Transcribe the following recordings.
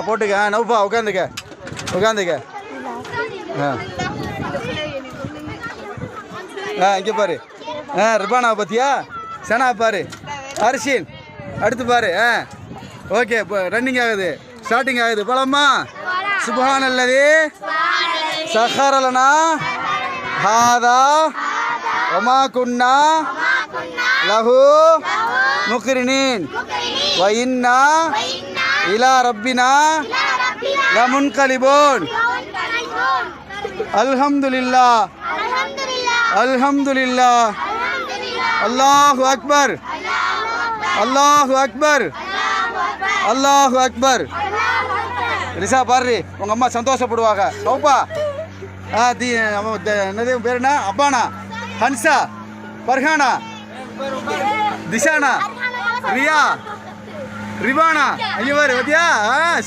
போட்டுக்க. நவுப்பா உட்காந்துக்க உட்காந்துக்க. இங்கே பாரு. ரிபானா பார்த்தியா? சனா பாரு. அரிசின் அடுத்து பாரு. ஓகே, இப்போ ரன்னிங் ஆகுது, ஸ்டார்டிங் ஆகுது. போலாமா? சுப்ஹானல்லதி சஹரலனா ஹாதா வமா குன்னா லஹு முக்ரினீன் வ இன்னா இலா ரப்பினா லமுன்கலிபூன். அல்ஹம்துலில்லாஹ் அல்ஹம்துலில்லாஹ். அல்லாஹு அக்பர் அல்லாஹு அக்பர் அல்லாஹு அக்பர். ரிசா பாரு, உங்க அம்மா சந்தோஷப்படுவாங்க. நோப்பா என்னது பேர் என்ன? அப்பானா, ஹன்சா, பர்ஹானா, திஷானா, ரியா, ரிபானா. ஐயோ பாரு பத்தியா?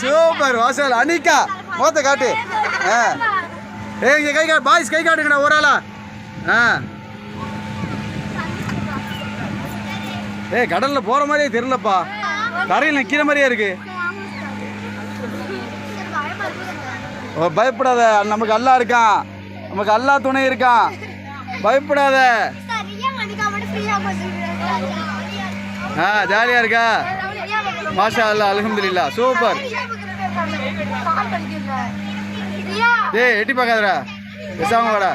சூப்பர். வாசல் அனிகா மோத்த காட்டு. இங்கே கை காட்டு பாய்ஸ், கை காட்டுங்கண்ணா ஒரு ஆளா. கடல்ல போற மாதிரியே தெரியலப்பா, தரையில் நிற்கிற மாதிரியே இருக்கு. பயப்படாத, நமக்கு அல்லா இருக்கான், நமக்கு அல்லா துணை இருக்கான். பயப்படாத. ஜாலியா இருக்கா? மாஷா அல்லா, அல்ஹம்துலில்லாஹ். சூப்பர். எட்டி பார்க்காதடா, பேசாம வாடா.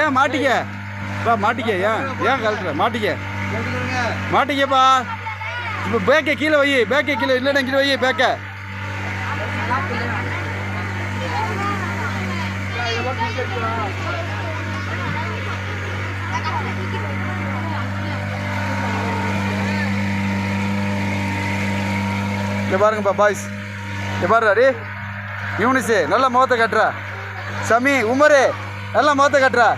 ஏன் மாட்டிக்க மாட்டிக்க. ஏன் கழட்டுற? மாட்டிக்கப்பா. இப்போ பேக்கை கீழே வை, பேக்கை கீழே இல்லைன்னா கீழே வை பேக்கை. இங்கே பாருங்கப்பா பாய்ஸ், இங்கே பாருடா. டே யூனிஸு நல்லா முகத்தை கட்டுறா. சமி, உமரு நல்லா முகத்தை கட்டுறா.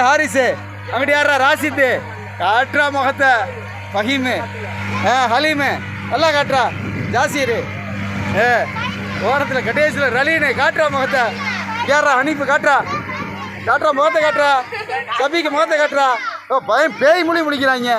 ஹாரிஸு அங்கிட்ட யாரா? ராசித்து காட்டுறா முகத்தை. ஃபஹீமு, ஹலீமு நல்லா காட்டுறா. ஜாசீரு, ஓரத்தில் கட்டேசில் ரலீனு காட்டுறா முகத்தை. யாரா? ஹனீஃபு காட்டுறா முகத்தை காட்டுறா. சபிக்கு முகத்தை காட்டுறா. பயம் பேய் மொழி முடிக்கிறாங்க.